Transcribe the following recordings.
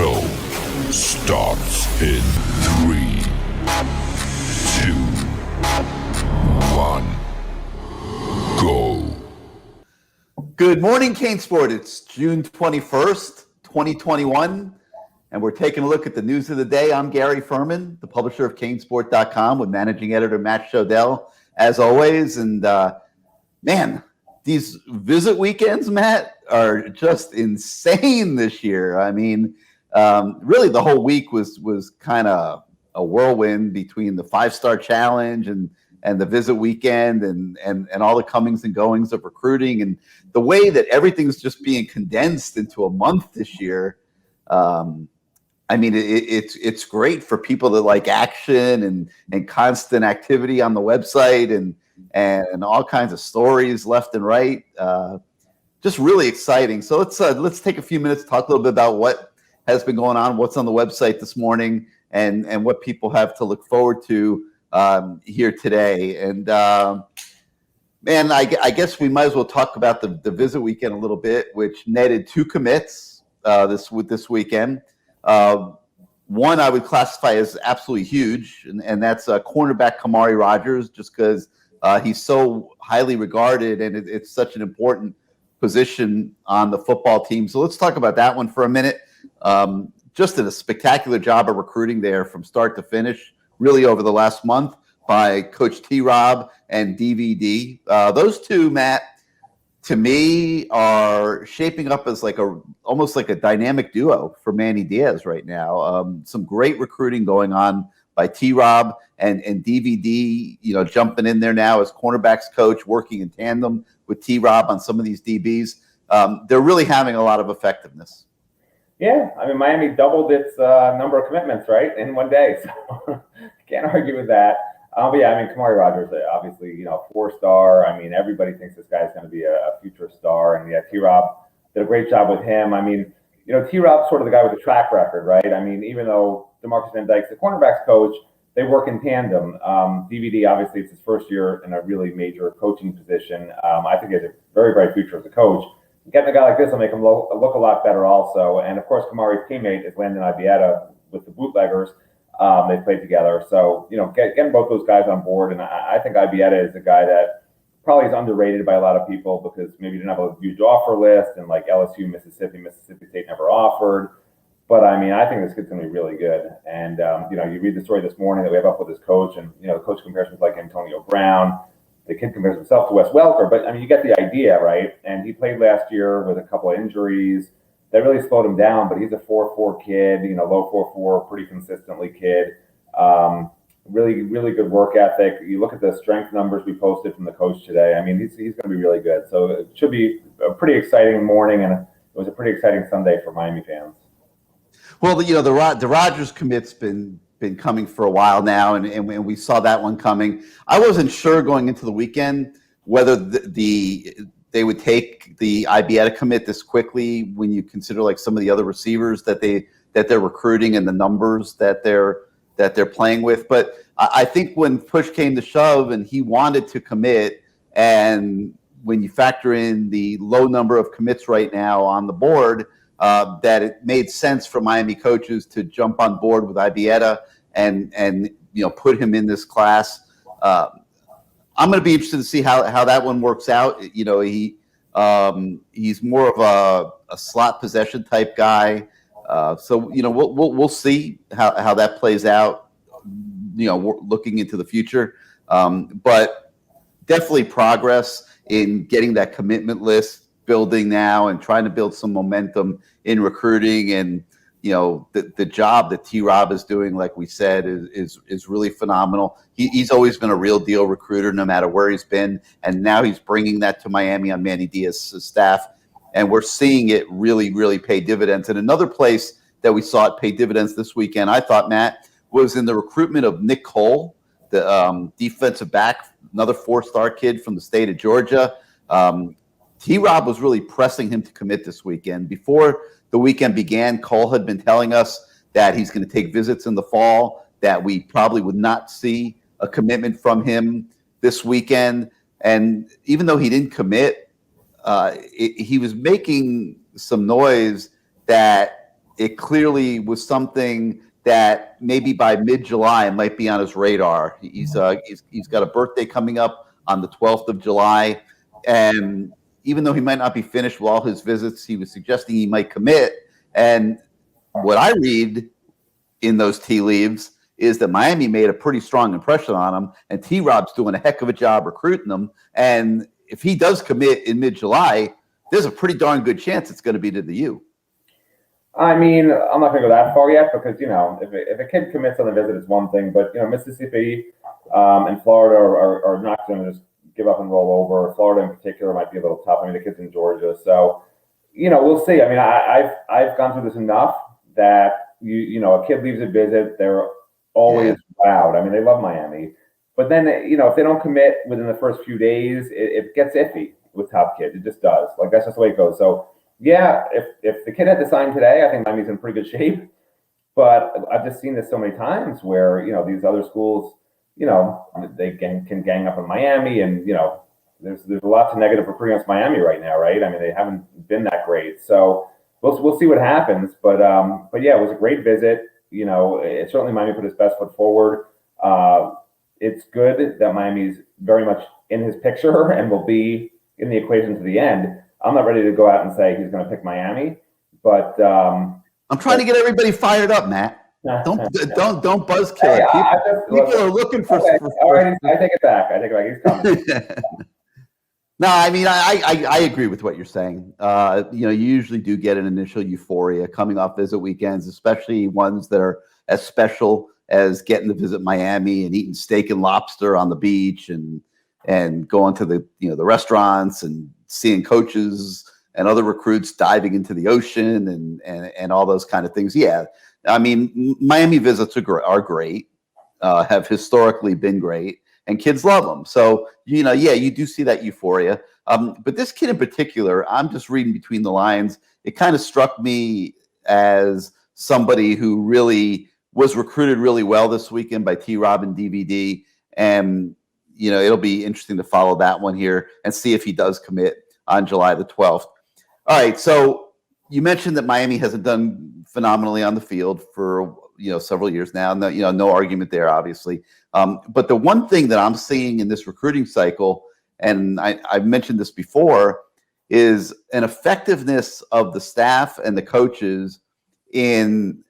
show starts in 3, 2, 1, go. Good morning, CaneSport. It's June 21st, 2021, and we're taking a look at the news of the day. I'm Gary Ferman, the publisher of CaneSport.com with managing editor Matt Shodell, as always. And man, these visit weekends, Matt, are just insane this year. I mean, really the whole week was kind of a whirlwind between the 5-star challenge and the visit weekend and all the comings and goings of recruiting, and the way that everything's just being condensed into a month this year. I mean, it's great for people that like action and constant activity on the website and all kinds of stories left and right. Just really exciting. So let's take a few minutes to talk a little bit about what has been going on, what's on the website this morning, and what people have to look forward to here today. And man, I guess we might as well talk about the visit weekend a little bit, which netted 2 commits this weekend. One I would classify as absolutely huge, and that's cornerback Kamari Rogers, just because he's so highly regarded and it's such an important position on the football team. So let's talk about that one for a minute. Just did a spectacular job of recruiting there from start to finish, really over the last month, by Coach T-Rob and DVD. Those two, Matt, to me, are shaping up as almost like a dynamic duo for Manny Diaz right now. Some great recruiting going on by T-Rob and DVD, jumping in there now as cornerbacks coach, working in tandem with T-Rob on some of these DBs. They're really having a lot of effectiveness. Yeah, I mean, Miami doubled its number of commitments, right, in one day. So can't argue with that. But yeah, I mean, Kamari Rogers, obviously, 4-star. I mean, everybody thinks this guy's going to be a future star. And yeah, T-Rob did a great job with him. I mean, T-Rob's sort of the guy with the track record, right? I mean, even though DeMarcus Van Dyke's the cornerbacks coach, they work in tandem. DVD, obviously, it's his first year in a really major coaching position. I think he has a very bright future as a coach. Getting a guy like this will make him look a lot better also. And, of course, Kamari's teammate is Landon Ibieta with the Bootleggers. They played together. So, getting both those guys on board. And I think Ibieta is a guy that probably is underrated by a lot of people because maybe he didn't have a huge offer list, and like LSU, Mississippi State never offered. But, I mean, I think this kid's going to be really good. And, you read the story this morning that we have up with his coach, and, the coach compares him to like Antonio Brown. The kid compares himself to Wes Welker. But, I mean, you get the idea, right? And he played last year with a couple of injuries. That really slowed him down, but he's a 4.4 kid, low 4.4, pretty consistently kid. Really, really good work ethic. You look at the strength numbers we posted from the coach today. I mean, he's going to be really good. So it should be a pretty exciting morning, and it was a pretty exciting Sunday for Miami fans. Well, the Rogers commit's been coming for a while now, and we saw that one coming. I wasn't sure going into the weekend whether they would take the Ibieta commit this quickly when you consider like some of the other receivers that they're recruiting and the numbers that they're playing with. But I think when push came to shove and he wanted to commit, and when you factor in the low number of commits right now on the board, that it made sense for Miami coaches to jump on board with Ibieta and put him in this class. I'm going to be interested to see how that one works out. He's more of a slot possession type guy. So we'll see how that plays out. Looking into the future, but definitely progress in getting that commitment list building now and trying to build some momentum in recruiting. And the job that T-Rob is doing, like we said, is really phenomenal. He's always been a real deal recruiter, no matter where he's been, and now he's bringing that to Miami on Manny Diaz's staff, and we're seeing it really, really pay dividends. And another place that we saw it pay dividends this weekend, I thought, Matt, was in the recruitment of Nick Cole, the defensive back, another 4-star kid from the state of Georgia. T-Rob was really pressing him to commit this weekend. Before the weekend began, Cole had been telling us that he's going to take visits in the fall, that we probably would not see a commitment from him this weekend. And even though he didn't commit, he was making some noise that it clearly was something that maybe by mid-July might be on his radar. He's got a birthday coming up on the 12th of July, and even though he might not be finished with all his visits, he was suggesting he might commit. And what I read in those tea leaves is that Miami made a pretty strong impression on him, and T-Rob's doing a heck of a job recruiting him. And if he does commit in mid-July, there's a pretty darn good chance it's going to be to the U. I mean, I'm not going to go that far yet because, if a kid commits on a visit, it's one thing. But, Mississippi and Florida are not going to just give up and roll over. Florida in particular might be a little tough. I mean, the kid's in Georgia. So, we'll see. I mean, I've gone through this enough that, a kid leaves a visit, they're always wowed. I mean, they love Miami. But then, if they don't commit within the first few days, it gets iffy with top kids. It just does. Like, that's just the way it goes. So, yeah, if the kid had to sign today, I think Miami's in pretty good shape. But I've just seen this so many times where, these other schools, they can gang up in Miami. And, there's a lot of negative recruiting against Miami right now, right? I mean, they haven't been that great. So we'll see what happens. But yeah, it was a great visit. It certainly Miami put his best foot forward. It's good that Miami's very much in his picture and will be in the equation to the end. I'm not ready to go out and say he's going to pick Miami, but I'm trying to get everybody fired up, Matt. Don't buzzkill it. People are looking for. Okay. All right, I take it back. He's coming. No, I mean, I agree with what you're saying. You usually do get an initial euphoria coming off visit weekends, especially ones that are as special as getting to visit Miami and eating steak and lobster on the beach and going to the the restaurants and seeing coaches and other recruits diving into the ocean and all those kind of things. Yeah, I mean, Miami visits are great, have historically been great, and kids love them. So, you do see that euphoria. But this kid in particular, I'm just reading between the lines. It kind of struck me as somebody who really was recruited really well this weekend by T-Rob and DVD. And, it'll be interesting to follow that one here and see if he does commit on July the 12th. All right. So you mentioned that Miami hasn't done phenomenally on the field for, several years now. No, no argument there, obviously. But the one thing that I'm seeing in this recruiting cycle, and I've mentioned this before, is an effectiveness of the staff and the coaches in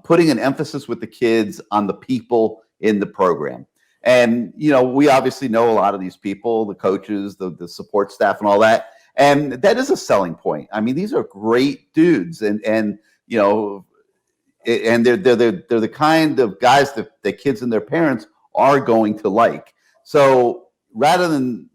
putting an emphasis with the kids on the people in the program. And, we obviously know a lot of these people, the coaches, the support staff and all that. And that is a selling point. I mean, these are great dudes and and they're the kind of guys that the kids and their parents are going to like. So rather than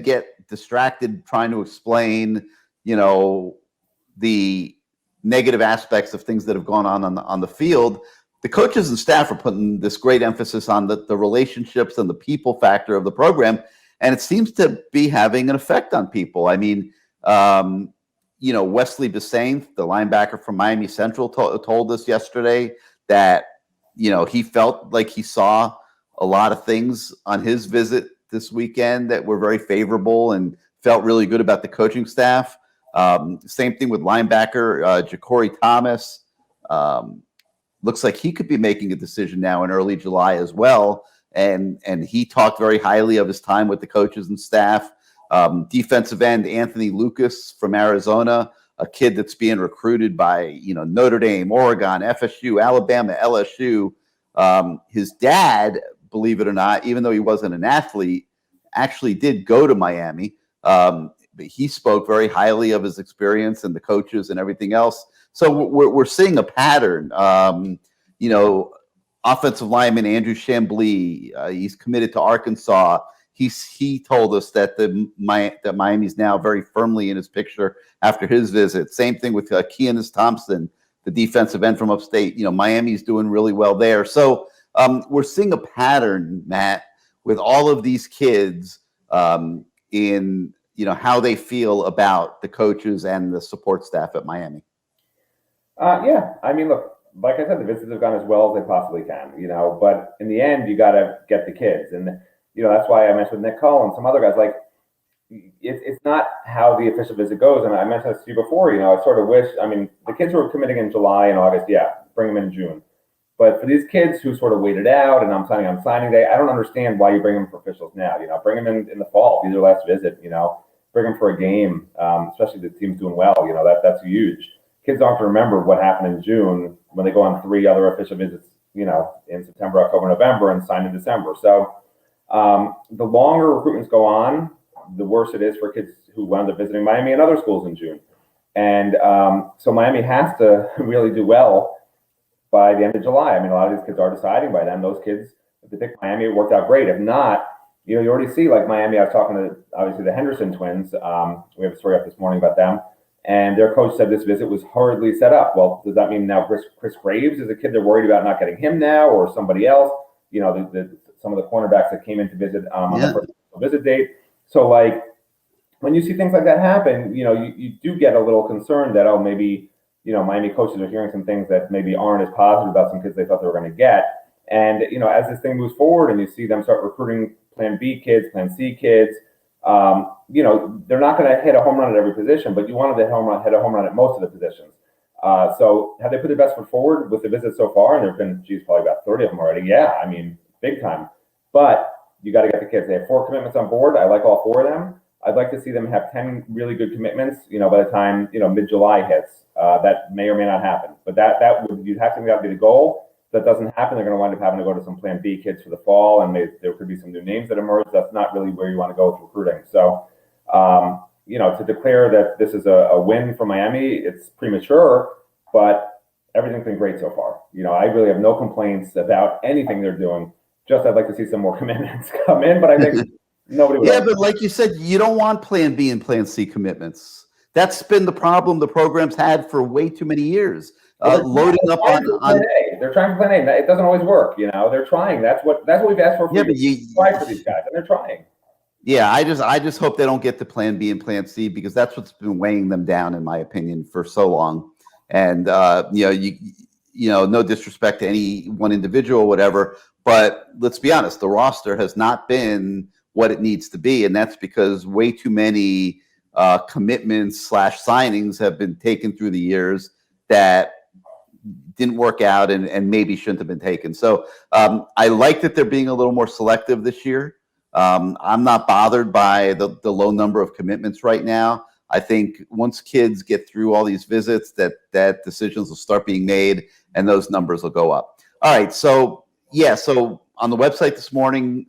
get distracted trying to explain, the negative aspects of things that have gone on the field, the coaches and staff are putting this great emphasis on the relationships and the people factor of the program, and it seems to be having an effect on people. I mean, Wesley Besaint, the linebacker from Miami Central, told us yesterday that, he felt like he saw a lot of things on his visit this weekend that were very favorable and felt really good about the coaching staff. Same thing with linebacker Ja'Cory Thomas. Looks like he could be making a decision now in early July as well. And he talked very highly of his time with the coaches and staff. Defensive end Anthony Lucas from Arizona, a kid that's being recruited by Notre Dame, Oregon, FSU, Alabama, LSU. His dad, believe it or not, even though he wasn't an athlete, actually did go to Miami. But he spoke very highly of his experience and the coaches and everything else. So we're seeing a pattern. Offensive lineman Andrew Chambly, he's committed to Arkansas. He told us that that Miami's now very firmly in his picture after his visit. Same thing with Keanis Thompson, the defensive end from upstate. Miami's doing really well there. So we're seeing a pattern, Matt, with all of these kids in how they feel about the coaches and the support staff at Miami. Yeah, I mean, look, like I said, the visits have gone as well as they possibly can. But in the end, you got to get the kids, and that's why I mentioned Nick Cole and some other guys. Like, it's not how the official visit goes. And I mentioned this to you before. I sort of wish. I mean, the kids who are committing in July and August, yeah, bring them in June. But for these kids who sort of waited out and I'm signing on signing day, I don't understand why you bring them for officials now. Bring them in the fall, be their last visit. Bring them for a game, especially the team's doing well. That's huge. Kids aren't going to remember what happened in June when they go on 3 other official visits, in September, October, November, and sign in December. So the longer recruitments go on, the worse it is for kids who wound up visiting Miami and other schools in June. And so Miami has to really do well by the end of July. I mean, a lot of these kids are deciding by then. Those kids, if they pick Miami, it worked out great. If not, you already see, like Miami, I was talking to, obviously, the Henderson twins. We have a story up this morning about them. And their coach said this visit was hurriedly set up. Well, does that mean now Chris Graves is a kid they're worried about not getting him now, or somebody else? Some of the cornerbacks that came in to visit on the first visit date. So, when you see things like that happen, you do get a little concerned that, maybe, Miami coaches are hearing some things that maybe aren't as positive about some kids they thought they were going to get. And, as this thing moves forward and you see them start recruiting Plan B kids, Plan C kids, they're not going to hit a home run at every position, but you want them to hit a home run at most of the positions. So have they put their best foot forward with the visits so far? And there have been, probably about 30 of them already. Yeah, I mean, big time. But you got to get the kids. They have 4 commitments on board. I like all 4 of them. I'd like to see them have 10 really good commitments, by the time, mid-July hits. That may or may not happen. But you'd have to be the goal. If that doesn't happen, they're going to wind up having to go to some Plan B kids for the fall, and there could be some new names that emerge. That's not really where you want to go with recruiting. So, to declare that this is a win for Miami, it's premature, but everything's been great so far. I really have no complaints about anything they're doing. Just I'd like to see some more commitments come in, but I think nobody would. Yeah, but like you said, you don't want Plan B and Plan C commitments. That's been the problem the program's had for way too many years. Loading up on Plan A. They're trying for Plan A. It doesn't always work. They're trying. That's what we've asked for. Yeah, but you try for these guys, and they're trying. Yeah, I just hope they don't get to Plan B and Plan C, because that's what's been weighing them down, in my opinion, for so long. And no disrespect to any one individual or whatever, but let's be honest, the roster has not been what it needs to be, and that's because way too many commitments / signings have been taken through the years that didn't work out and maybe shouldn't have been taken. So I like that they're being a little more selective this year. I'm not bothered by the low number of commitments right now. I think once kids get through all these visits, that decisions will start being made and those numbers will go up. All right. So on the website this morning,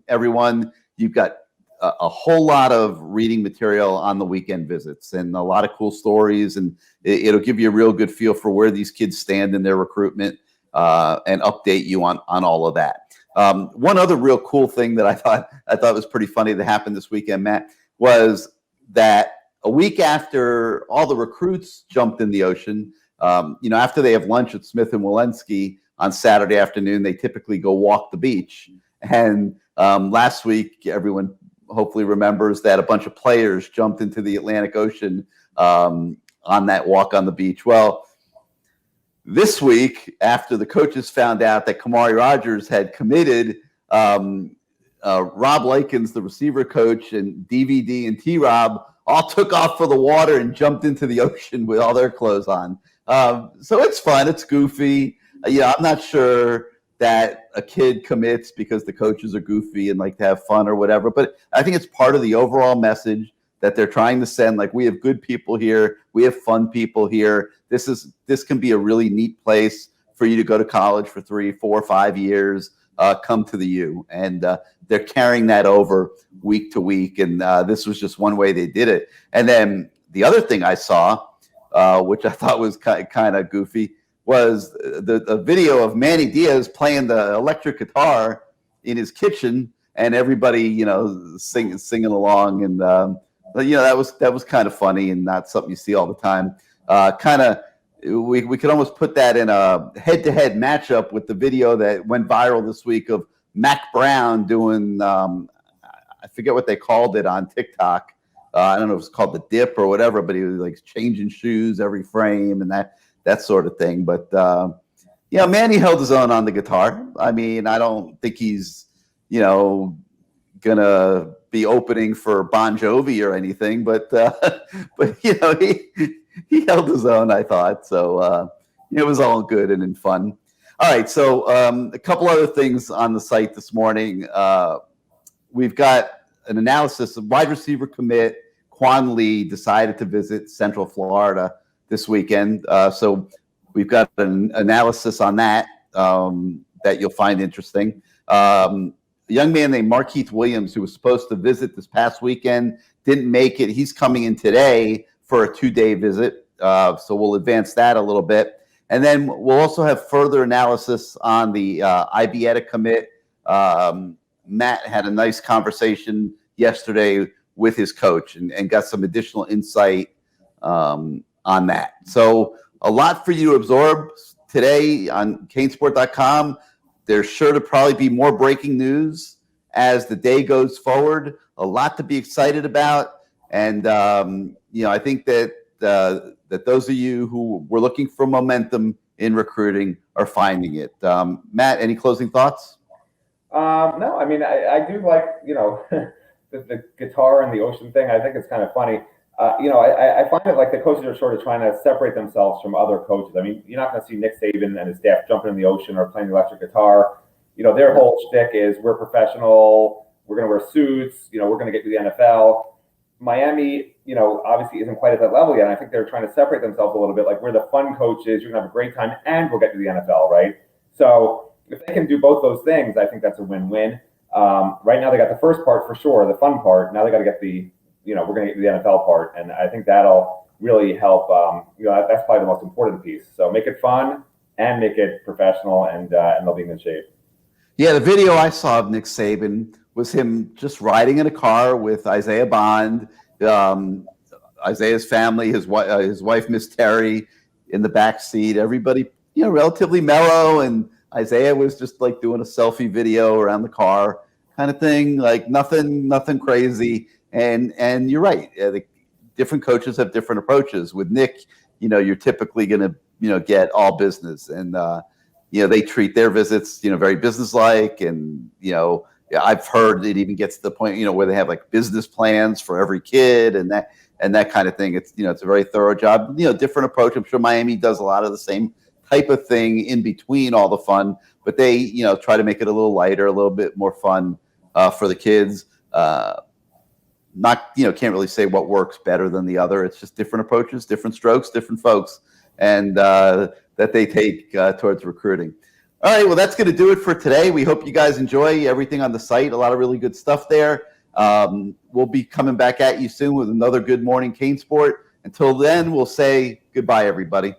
everyone, you've got a whole lot of reading material on the weekend visits and a lot of cool stories, and it'll give you a real good feel for where these kids stand in their recruitment and update you on all of that. One other real cool thing that I thought was pretty funny that happened this weekend, Matt, was that a week after all the recruits jumped in the ocean, after they have lunch at Smith and Walensky on Saturday afternoon, they typically go walk the beach. And last week, everyone hopefully remembers that a bunch of players jumped into the Atlantic Ocean on that walk on the beach. Well, this week, after the coaches found out that Kamari Rogers had committed, Rob Likens, the receiver coach, and DVD and T-Rob all took off for the water and jumped into the ocean with all their clothes on. So it's fun. It's goofy. I'm not sure that a kid commits because the coaches are goofy and like to have fun or whatever, but I think it's part of the overall message that they're trying to send. Like, we have good people here. We have fun people here. This can be a really neat place for you to go to college for 3, 4, 5 years. Come to the U. And they're carrying that over week to week. And this was just one way they did it. And then the other thing I saw, which I thought was kind of goofy, was the video of Manny Diaz playing the electric guitar in his kitchen, and everybody, singing along. And that was kind of funny and not something you see all the time. We could almost put that in a head-to-head matchup with the video that went viral this week of Mac Brown doing, I forget what they called it on TikTok. I don't know if it's called the dip or whatever, but he was like changing shoes every frame and that sort of thing. But Manny held his own on the guitar. I mean, I don't think he's, gonna be opening for Bon Jovi or anything, but he held his own, I thought. So it was all good and in fun. All right, so a couple other things on the site this morning. We've got an analysis of wide receiver commit. Quan Lee decided to visit Central Florida this weekend. So we've got an analysis on that that you'll find interesting. A young man named Markeith Williams, who was supposed to visit this past weekend, didn't make it. He's coming in today for a 2-day visit. So we'll advance that a little bit. And then we'll also have further analysis on the IBETA commit. Matt had a nice conversation yesterday with his coach and got some additional insight on that. So a lot for you to absorb today on CaneSport.com. There's sure to probably be more breaking news as the day goes forward. A lot to be excited about. And, I think that those of you who were looking for momentum in recruiting are finding it. Matt, any closing thoughts? No, I mean, I do like, the guitar and the ocean thing. I think it's kind of funny. I find it like the coaches are sort of trying to separate themselves from other coaches. I mean, you're not going to see Nick Saban and his staff jumping in the ocean or playing the electric guitar. Their whole shtick is we're professional. We're going to wear suits. We're going to get to the NFL. Miami, obviously isn't quite at that level yet. And I think they're trying to separate themselves a little bit. Like, we're the fun coaches. You're going to have a great time, and we'll get to the NFL, right? So if they can do both those things, I think that's a win-win. Right now, they got the first part for sure, the fun part. Now they got to get the, we're going to get to the NFL part, and I think that'll really help. That's probably the most important piece. So make it fun and make it professional, and they'll be in good shape. Yeah, the video I saw of Nick Saban was him just riding in a car with Isaiah Bond, Isaiah's family, his wife, Miss Terry, in the back seat. Everybody, relatively mellow, and Isaiah was just like doing a selfie video around the car, kind of thing, like nothing crazy. And you're right. The different coaches have different approaches. With Nick, you're typically going to, get all business, and they treat their visits, very businesslike, and I've heard it even gets to the point, where they have like business plans for every kid and that kind of thing. It's it's a very thorough job. Different approach. I'm sure Miami does a lot of the same type of thing in between all the fun, but they try to make it a little lighter, a little bit more fun for the kids. Not can't really say what works better than the other. It's just different approaches, different strokes, different folks, and that they take towards recruiting. All right, well, that's going to do it for today. We hope you guys enjoy everything on the site. A lot of really good stuff there. We'll be coming back at you soon with another Good Morning CaneSport. Until then, we'll say goodbye, everybody.